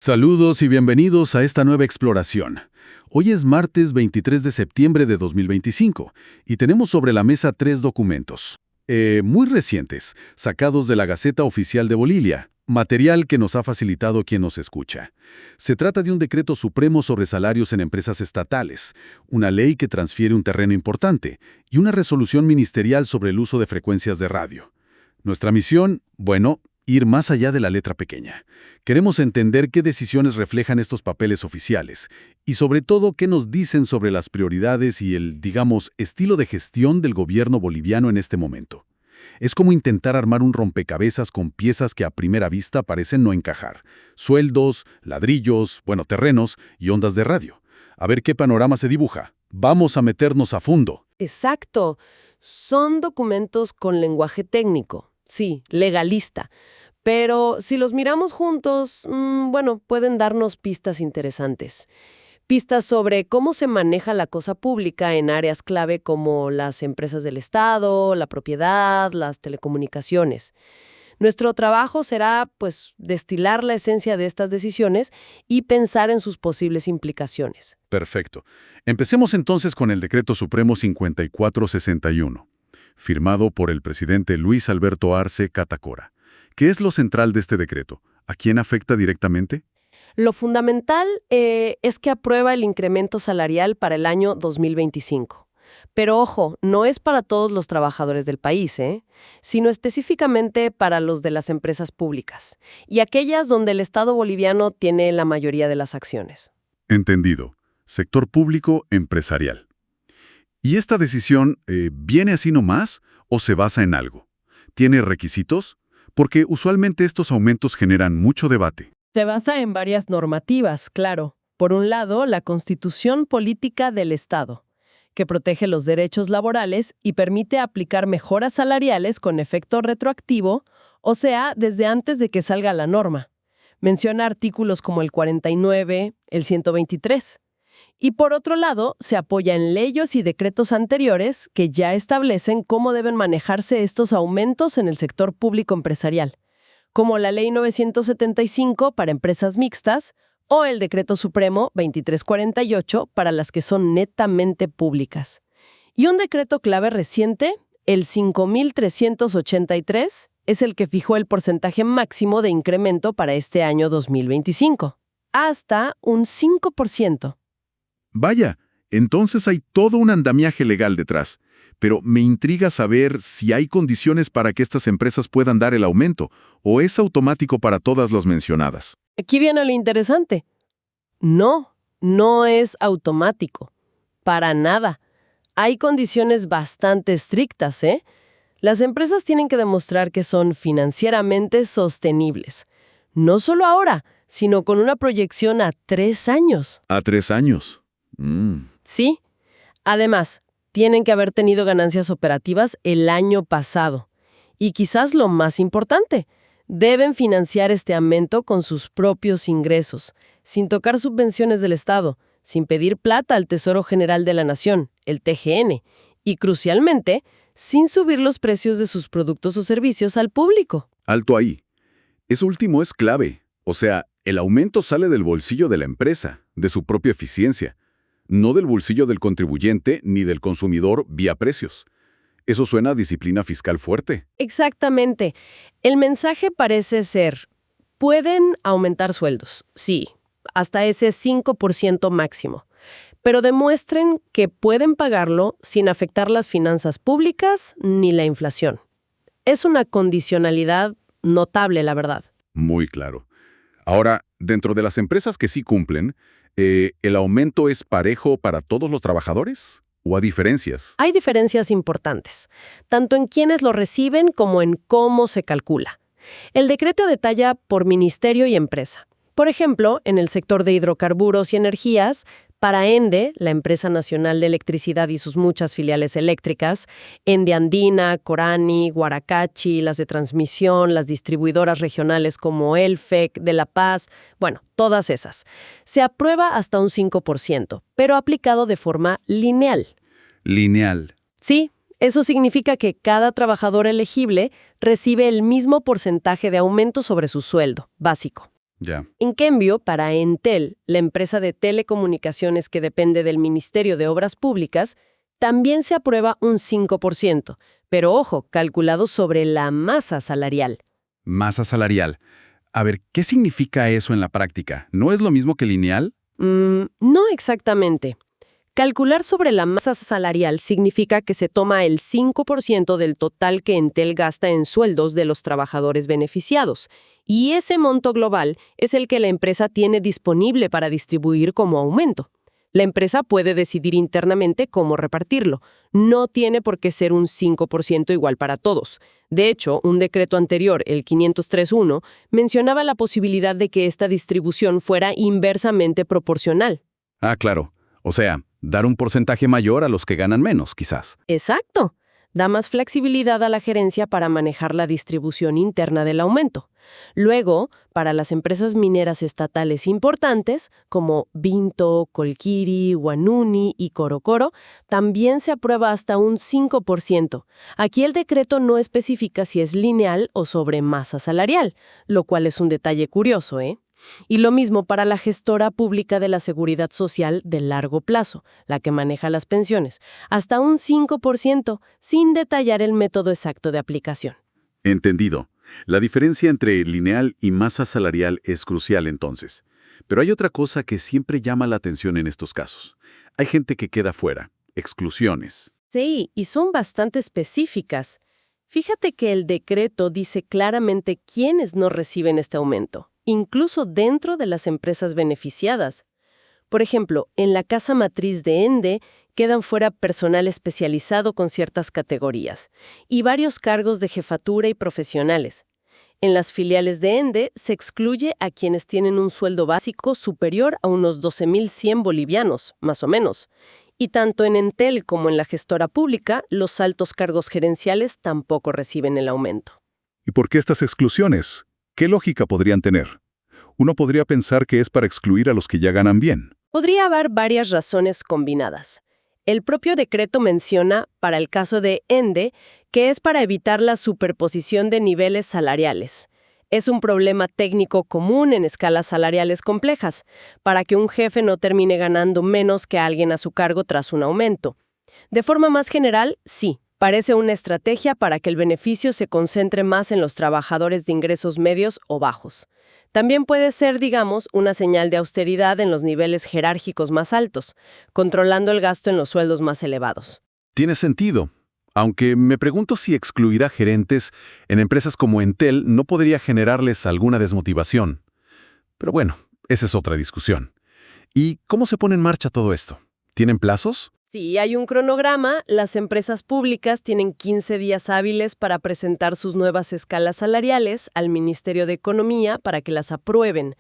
Saludos y bienvenidos a esta nueva exploración. Hoy es martes 23 de septiembre de 2025 y tenemos sobre la mesa tres documentos. Muy recientes, sacados de la Gaceta Oficial de Bolivia, material que nos ha facilitado quien nos escucha. Se trata de un decreto supremo sobre salarios en empresas estatales, una ley que transfiere un terreno importante y una resolución ministerial sobre el uso de frecuencias de radio. Nuestra misión, ir más allá de la letra pequeña. Queremos entender qué decisiones reflejan estos papeles oficiales y sobre todo qué nos dicen sobre las prioridades y el, estilo de gestión del gobierno boliviano en este momento. Es como intentar armar un rompecabezas con piezas que a primera vista parecen no encajar. Sueldos, ladrillos, terrenos y ondas de radio. A ver qué panorama se dibuja. Vamos a meternos a fondo. Exacto. Son documentos con lenguaje técnico. Sí, legalista. Pero si los miramos juntos, pueden darnos pistas interesantes. Pistas sobre cómo se maneja la cosa pública en áreas clave como las empresas del Estado, la propiedad, las telecomunicaciones. Nuestro trabajo será, destilar la esencia de estas decisiones y pensar en sus posibles implicaciones. Perfecto. Empecemos entonces con el Decreto Supremo 5461, firmado por el presidente Luis Alberto Arce Catacora. ¿Qué es lo central de este decreto? ¿A quién afecta directamente? Lo fundamental es que aprueba el incremento salarial para el año 2025. Pero ojo, no es para todos los trabajadores del país, sino específicamente para los de las empresas públicas y aquellas donde el Estado boliviano tiene la mayoría de las acciones. Entendido. Sector público empresarial. ¿Y esta decisión viene así nomás o se basa en algo? ¿Tiene requisitos? Porque usualmente estos aumentos generan mucho debate. Se basa en varias normativas, claro. Por un lado, la Constitución Política del Estado, que protege los derechos laborales y permite aplicar mejoras salariales con efecto retroactivo, o sea, desde antes de que salga la norma. Menciona artículos como el 49, el 123. Y por otro lado, se apoya en leyes y decretos anteriores que ya establecen cómo deben manejarse estos aumentos en el sector público empresarial, como la Ley 975 para empresas mixtas o el Decreto Supremo 2348 para las que son netamente públicas. Y un decreto clave reciente, el 5383, es el que fijó el porcentaje máximo de incremento para este año 2025, hasta un 5%. Vaya, entonces hay todo un andamiaje legal detrás. Pero me intriga saber si hay condiciones para que estas empresas puedan dar el aumento, o es automático para todas las mencionadas. Aquí viene lo interesante. No es automático. Para nada. Hay condiciones bastante estrictas, Las empresas tienen que demostrar que son financieramente sostenibles. No solo ahora, sino con una proyección a 3 años. ¿A 3 años? Sí. Además, tienen que haber tenido ganancias operativas el año pasado. Y quizás lo más importante, deben financiar este aumento con sus propios ingresos, sin tocar subvenciones del Estado, sin pedir plata al Tesoro General de la Nación, el TGN, y crucialmente, sin subir los precios de sus productos o servicios al público. Alto ahí. Eso último es clave. O sea, el aumento sale del bolsillo de la empresa, de su propia eficiencia. No del bolsillo del contribuyente ni del consumidor vía precios. Eso suena a disciplina fiscal fuerte. Exactamente. El mensaje parece ser, pueden aumentar sueldos, sí, hasta ese 5% máximo, pero demuestren que pueden pagarlo sin afectar las finanzas públicas ni la inflación. Es una condicionalidad notable, la verdad. Muy claro. Ahora, dentro de las empresas que sí cumplen, ¿el aumento es parejo para todos los trabajadores o hay diferencias? Hay diferencias importantes, tanto en quienes lo reciben como en cómo se calcula. El decreto detalla por ministerio y empresa. Por ejemplo, en el sector de hidrocarburos y energías, para ENDE, la Empresa Nacional de Electricidad y sus muchas filiales eléctricas, ENDE Andina, Corani, Guaracachi, las de transmisión, las distribuidoras regionales como ELFEC, de La Paz, todas esas. Se aprueba hasta un 5%, pero aplicado de forma lineal. Lineal. Sí, eso significa que cada trabajador elegible recibe el mismo porcentaje de aumento sobre su sueldo básico. Ya. En cambio, para Entel, la empresa de telecomunicaciones que depende del Ministerio de Obras Públicas, también se aprueba un 5%, pero ojo, calculado sobre la masa salarial. Masa salarial. A ver, ¿qué significa eso en la práctica? ¿No es lo mismo que lineal? No exactamente. Calcular sobre la masa salarial significa que se toma el 5% del total que Entel gasta en sueldos de los trabajadores beneficiados, y ese monto global es el que la empresa tiene disponible para distribuir como aumento. La empresa puede decidir internamente cómo repartirlo. No tiene por qué ser un 5% igual para todos. De hecho, un decreto anterior, el 503.1, mencionaba la posibilidad de que esta distribución fuera inversamente proporcional. Ah, claro. O sea, dar un porcentaje mayor a los que ganan menos, quizás. Exacto. Da más flexibilidad a la gerencia para manejar la distribución interna del aumento. Luego, para las empresas mineras estatales importantes, como Vinto, Colquiri, Guanuni y Corocoro, también se aprueba hasta un 5%. Aquí el decreto no especifica si es lineal o sobre masa salarial, lo cual es un detalle curioso, ¿eh? Y lo mismo para la gestora pública de la Seguridad Social de largo plazo, la que maneja las pensiones, hasta un 5%, sin detallar el método exacto de aplicación. Entendido. La diferencia entre lineal y masa salarial es crucial entonces. Pero hay otra cosa que siempre llama la atención en estos casos. Hay gente que queda fuera, exclusiones. Sí, y son bastante específicas. Fíjate que el decreto dice claramente quiénes no reciben este aumento, incluso dentro de las empresas beneficiadas. Por ejemplo, en la casa matriz de ENDE quedan fuera personal especializado con ciertas categorías y varios cargos de jefatura y profesionales. En las filiales de ENDE se excluye a quienes tienen un sueldo básico superior a unos 12.100 bolivianos, más o menos. Y tanto en Entel como en la gestora pública, los altos cargos gerenciales tampoco reciben el aumento. ¿Y por qué estas exclusiones? ¿Qué lógica podrían tener? Uno podría pensar que es para excluir a los que ya ganan bien. Podría haber varias razones combinadas. El propio decreto menciona, para el caso de ENDE, que es para evitar la superposición de niveles salariales. Es un problema técnico común en escalas salariales complejas, para que un jefe no termine ganando menos que alguien a su cargo tras un aumento. De forma más general, sí, parece una estrategia para que el beneficio se concentre más en los trabajadores de ingresos medios o bajos. También puede ser, digamos, una señal de austeridad en los niveles jerárquicos más altos, controlando el gasto en los sueldos más elevados. Tiene sentido. Aunque me pregunto si excluir a gerentes en empresas como Entel no podría generarles alguna desmotivación. Pero bueno, esa es otra discusión. ¿Y cómo se pone en marcha todo esto? ¿Tienen plazos? Si hay un cronograma, las empresas públicas tienen 15 días hábiles para presentar sus nuevas escalas salariales al Ministerio de Economía para que las aprueben.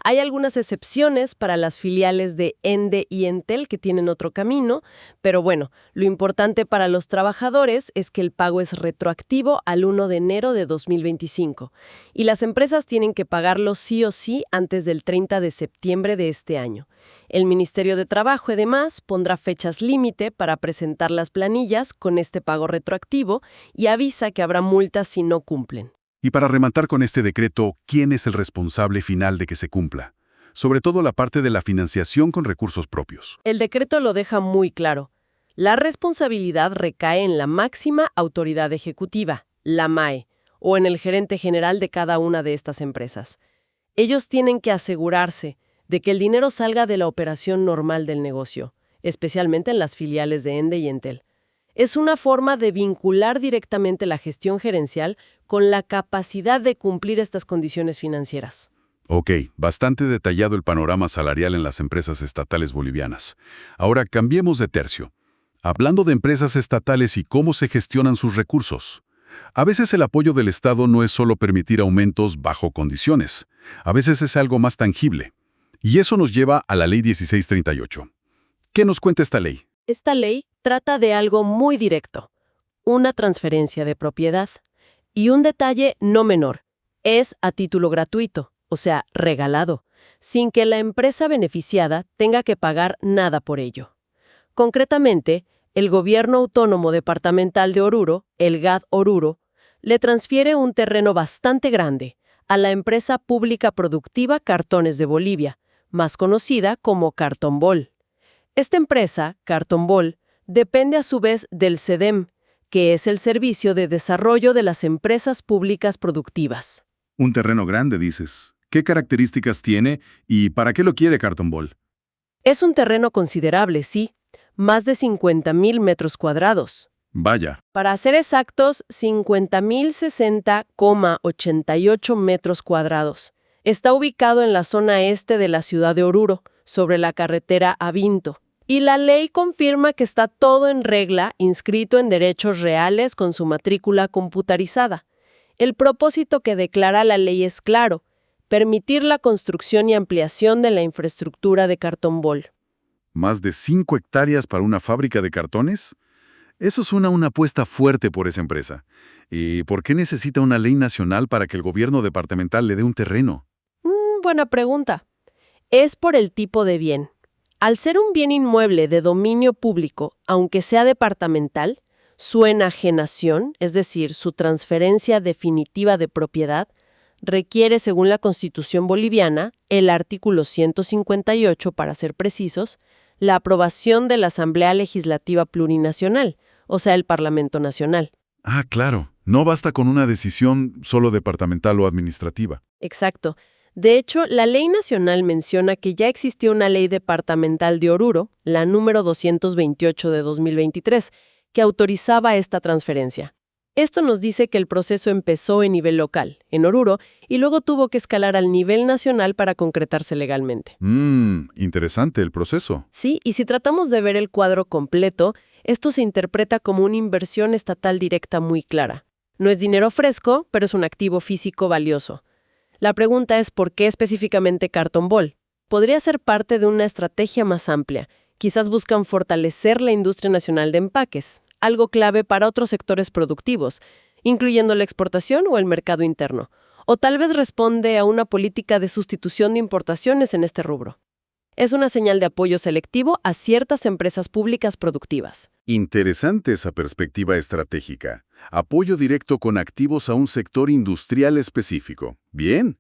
Hay algunas excepciones para las filiales de ENDE y Entel que tienen otro camino, pero bueno, lo importante para los trabajadores es que el pago es retroactivo al 1 de enero de 2025 y las empresas tienen que pagarlo sí o sí antes del 30 de septiembre de este año. El Ministerio de Trabajo, además, pondrá fechas límite para presentar las planillas con este pago retroactivo y avisa que habrá multas si no cumplen. Y para rematar con este decreto, ¿quién es el responsable final de que se cumpla? Sobre todo la parte de la financiación con recursos propios. El decreto lo deja muy claro. La responsabilidad recae en la máxima autoridad ejecutiva, la MAE, o en el gerente general de cada una de estas empresas. Ellos tienen que asegurarse de que el dinero salga de la operación normal del negocio, especialmente en las filiales de ENDE y Entel. Es una forma de vincular directamente la gestión gerencial con la capacidad de cumplir estas condiciones financieras. Ok, bastante detallado el panorama salarial en las empresas estatales bolivianas. Ahora cambiemos de tercio. Hablando de empresas estatales y cómo se gestionan sus recursos. A veces el apoyo del Estado no es solo permitir aumentos bajo condiciones. A veces es algo más tangible. Y eso nos lleva a la Ley 1638. ¿Qué nos cuenta esta ley? Esta ley trata de algo muy directo, una transferencia de propiedad. Y un detalle no menor, es a título gratuito, o sea, regalado, sin que la empresa beneficiada tenga que pagar nada por ello. Concretamente, el Gobierno Autónomo Departamental de Oruro, el GAD Oruro, le transfiere un terreno bastante grande, a la empresa pública productiva Cartones de Bolivia, más conocida como Cartombol. Esta empresa, Cartombol, depende a su vez del SEDEM, que es el Servicio de Desarrollo de las Empresas Públicas Productivas. Un terreno grande, dices. ¿Qué características tiene y para qué lo quiere Cartombol? Es un terreno considerable, sí, más de 50.000 metros cuadrados. Vaya. Para ser exactos, 50.060,88 metros cuadrados. Está ubicado en la zona este de la ciudad de Oruro, sobre la carretera a Vinto. Y la ley confirma que está todo en regla, inscrito en derechos reales con su matrícula computarizada. El propósito que declara la ley es claro: permitir la construcción y ampliación de la infraestructura de Cartombol. ¿Más de 5 hectáreas para una fábrica de cartones? Eso suena a una apuesta fuerte por esa empresa. ¿Y por qué necesita una ley nacional para que el gobierno departamental le dé un terreno? Buena pregunta. Es por el tipo de bien. Al ser un bien inmueble de dominio público, aunque sea departamental, su enajenación, es decir, su transferencia definitiva de propiedad, requiere, según la Constitución boliviana, el artículo 158, para ser precisos, la aprobación de la Asamblea Legislativa Plurinacional, o sea, el Parlamento Nacional. Ah, claro. No basta con una decisión solo departamental o administrativa. Exacto. De hecho, la ley nacional menciona que ya existía una ley departamental de Oruro, la número 228 de 2023, que autorizaba esta transferencia. Esto nos dice que el proceso empezó en nivel local, en Oruro, y luego tuvo que escalar al nivel nacional para concretarse legalmente. Interesante el proceso. Sí, y si tratamos de ver el cuadro completo, esto se interpreta como una inversión estatal directa muy clara. No es dinero fresco, pero es un activo físico valioso. La pregunta es ¿por qué específicamente Cartombol? Podría ser parte de una estrategia más amplia. Quizás buscan fortalecer la industria nacional de empaques, algo clave para otros sectores productivos, incluyendo la exportación o el mercado interno. O tal vez responde a una política de sustitución de importaciones en este rubro. Es una señal de apoyo selectivo a ciertas empresas públicas productivas. Interesante esa perspectiva estratégica. Apoyo directo con activos a un sector industrial específico. Bien.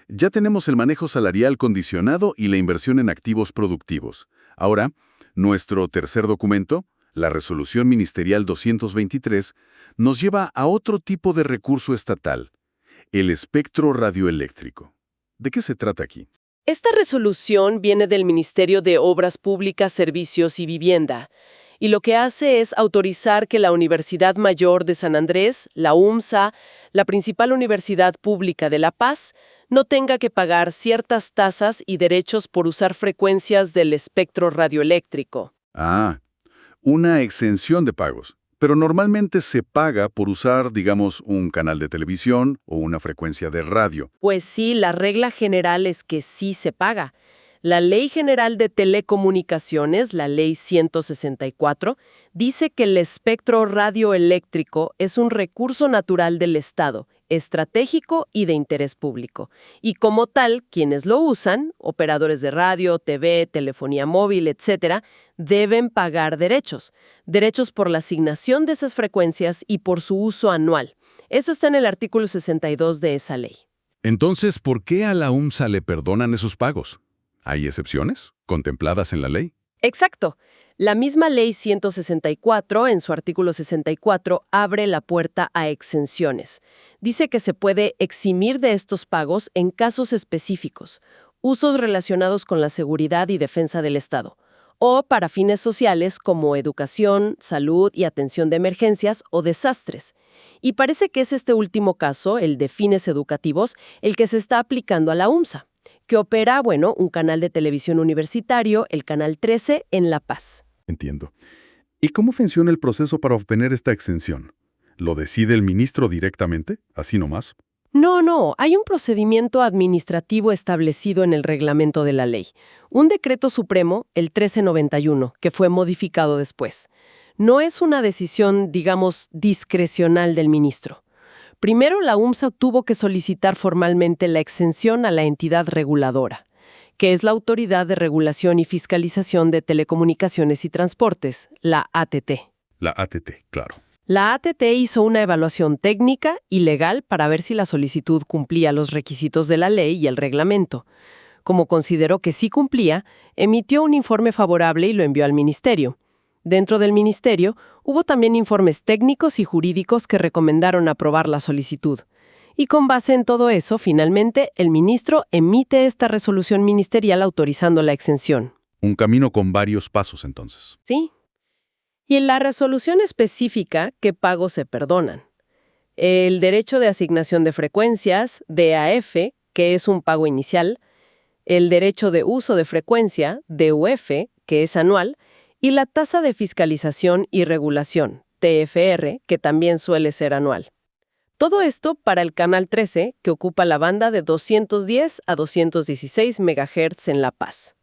Ya tenemos el manejo salarial condicionado y la inversión en activos productivos. Ahora, nuestro tercer documento, la Resolución Ministerial 223, nos lleva a otro tipo de recurso estatal, el espectro radioeléctrico. ¿De qué se trata aquí? Esta resolución viene del Ministerio de Obras Públicas, Servicios y Vivienda, y lo que hace es autorizar que la Universidad Mayor de San Andrés, la UMSA, la principal universidad pública de La Paz, no tenga que pagar ciertas tasas y derechos por usar frecuencias del espectro radioeléctrico. Ah, una exención de pagos. Pero normalmente se paga por usar, digamos, un canal de televisión o una frecuencia de radio. Pues sí, la regla general es que sí se paga. La Ley General de Telecomunicaciones, la Ley 164, dice que el espectro radioeléctrico es un recurso natural del Estado, estratégico y de interés público. Y como tal, quienes lo usan, operadores de radio, TV, telefonía móvil, etc., deben pagar derechos. Derechos por la asignación de esas frecuencias y por su uso anual. Eso está en el artículo 62 de esa ley. Entonces, ¿por qué a la UMSA le perdonan esos pagos? ¿Hay excepciones contempladas en la ley? Exacto. La misma Ley 164, en su artículo 64, abre la puerta a exenciones. Dice que se puede eximir de estos pagos en casos específicos, usos relacionados con la seguridad y defensa del Estado, o para fines sociales como educación, salud y atención de emergencias o desastres. Y parece que es este último caso, el de fines educativos, el que se está aplicando a la UMSA, que opera, un canal de televisión universitario, el Canal 13, en La Paz. Entiendo. ¿Y cómo funciona el proceso para obtener esta exención? ¿Lo decide el ministro directamente, así nomás? No, hay un procedimiento administrativo establecido en el reglamento de la ley. Un decreto supremo, el 1391, que fue modificado después. No es una decisión, digamos, discrecional del ministro. Primero, la UMSA tuvo que solicitar formalmente la exención a la entidad reguladora, que es la Autoridad de Regulación y Fiscalización de Telecomunicaciones y Transportes, la ATT. La ATT, claro. La ATT hizo una evaluación técnica y legal para ver si la solicitud cumplía los requisitos de la ley y el reglamento. Como consideró que sí cumplía, emitió un informe favorable y lo envió al ministerio. Dentro del ministerio, hubo también informes técnicos y jurídicos que recomendaron aprobar la solicitud. Y con base en todo eso, finalmente, el ministro emite esta resolución ministerial autorizando la exención. Un camino con varios pasos, entonces. ¿Sí? Y en la resolución específica, ¿qué pagos se perdonan? El derecho de asignación de frecuencias, DAF, que es un pago inicial, el derecho de uso de frecuencia, DUF, que es anual, y la tasa de fiscalización y regulación, TFR, que también suele ser anual. Todo esto para el canal 13, que ocupa la banda de 210 a 216 MHz en La Paz.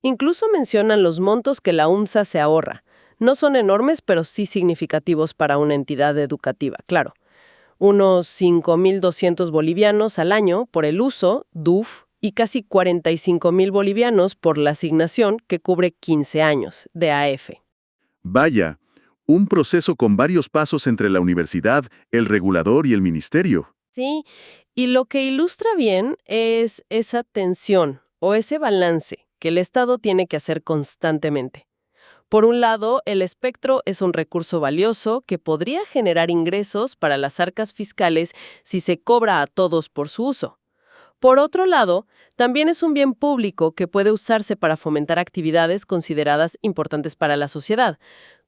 Incluso mencionan los montos que la UMSA se ahorra. No son enormes, pero sí significativos para una entidad educativa, claro. Unos 5.200 bolivianos al año por el uso, DUF, y casi 45.000 bolivianos por la asignación, que cubre 15 años, DAF. Vaya, un proceso con varios pasos entre la universidad, el regulador y el ministerio. Sí, y lo que ilustra bien es esa tensión o ese balance que el Estado tiene que hacer constantemente. Por un lado, el espectro es un recurso valioso que podría generar ingresos para las arcas fiscales si se cobra a todos por su uso. Por otro lado, también es un bien público que puede usarse para fomentar actividades consideradas importantes para la sociedad,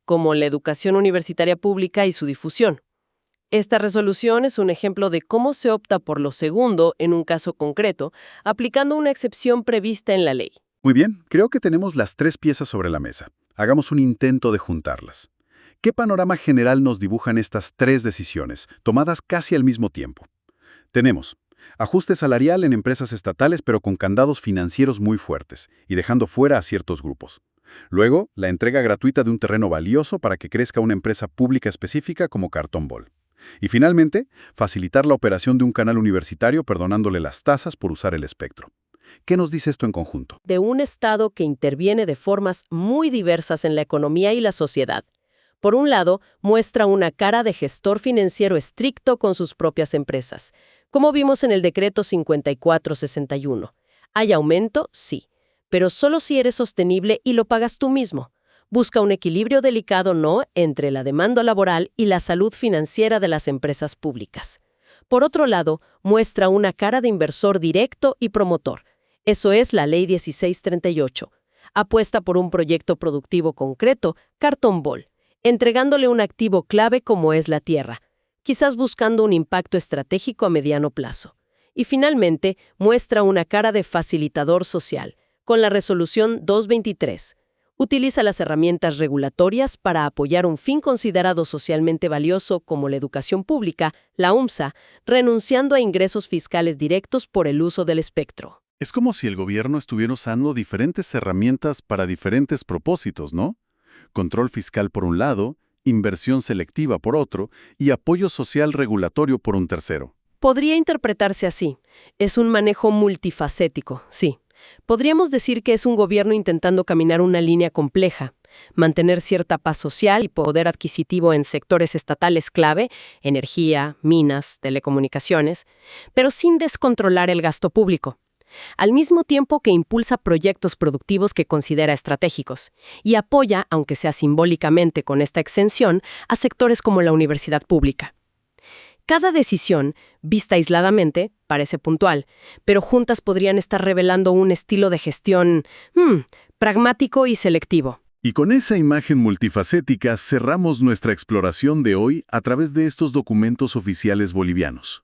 como la educación universitaria pública y su difusión. Esta resolución es un ejemplo de cómo se opta por lo segundo en un caso concreto, aplicando una excepción prevista en la ley. Muy bien, creo que tenemos las 3 piezas sobre la mesa. Hagamos un intento de juntarlas. ¿Qué panorama general nos dibujan estas 3 decisiones, tomadas casi al mismo tiempo? Tenemos ajuste salarial en empresas estatales pero con candados financieros muy fuertes y dejando fuera a ciertos grupos. Luego, la entrega gratuita de un terreno valioso para que crezca una empresa pública específica como Cartón Bol. Y finalmente, facilitar la operación de un canal universitario perdonándole las tasas por usar el espectro. ¿Qué nos dice esto en conjunto? De un Estado que interviene de formas muy diversas en la economía y la sociedad. Por un lado, muestra una cara de gestor financiero estricto con sus propias empresas, como vimos en el decreto 5461. ¿Hay aumento? Sí, pero solo si eres sostenible y lo pagas tú mismo. Busca un equilibrio delicado, ¿no?, entre la demanda laboral y la salud financiera de las empresas públicas. Por otro lado, muestra una cara de inversor directo y promotor. Eso es la Ley 1638. Apuesta por un proyecto productivo concreto, Cartón Bol, entregándole un activo clave como es la tierra, quizás buscando un impacto estratégico a mediano plazo. Y finalmente, muestra una cara de facilitador social, con la resolución 223. Utiliza las herramientas regulatorias para apoyar un fin considerado socialmente valioso como la educación pública, la UMSA, renunciando a ingresos fiscales directos por el uso del espectro. Es como si el gobierno estuviera usando diferentes herramientas para diferentes propósitos, ¿no? Control fiscal por un lado, inversión selectiva por otro y apoyo social regulatorio por un tercero. Podría interpretarse así. Es un manejo multifacético, sí. Podríamos decir que es un gobierno intentando caminar una línea compleja, mantener cierta paz social y poder adquisitivo en sectores estatales clave, energía, minas, telecomunicaciones, pero sin descontrolar el gasto público. Al mismo tiempo que impulsa proyectos productivos que considera estratégicos y apoya, aunque sea simbólicamente con esta exención, a sectores como la universidad pública. Cada decisión, vista aisladamente, parece puntual, pero juntas podrían estar revelando un estilo de gestión pragmático y selectivo. Y con esa imagen multifacética cerramos nuestra exploración de hoy a través de estos documentos oficiales bolivianos.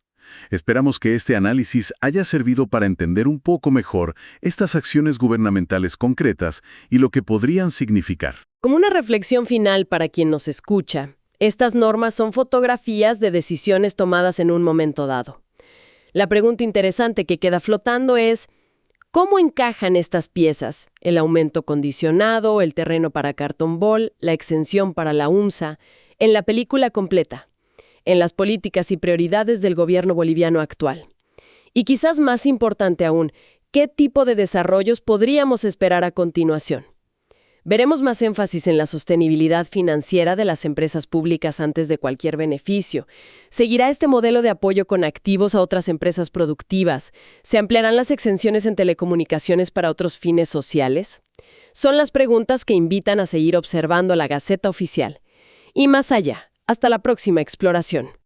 Esperamos que este análisis haya servido para entender un poco mejor estas acciones gubernamentales concretas y lo que podrían significar. Como una reflexión final para quien nos escucha, estas normas son fotografías de decisiones tomadas en un momento dado. La pregunta interesante que queda flotando es, ¿cómo encajan estas piezas? El aumento condicionado, el terreno para Cartón Bol, la exención para la UMSA, en la película completa, en las políticas y prioridades del gobierno boliviano actual. Y quizás más importante aún, ¿qué tipo de desarrollos podríamos esperar a continuación? Veremos más énfasis en la sostenibilidad financiera de las empresas públicas antes de cualquier beneficio. ¿Seguirá este modelo de apoyo con activos a otras empresas productivas? ¿Se ampliarán las exenciones en telecomunicaciones para otros fines sociales? Son las preguntas que invitan a seguir observando la Gaceta Oficial. Y más allá, hasta la próxima exploración.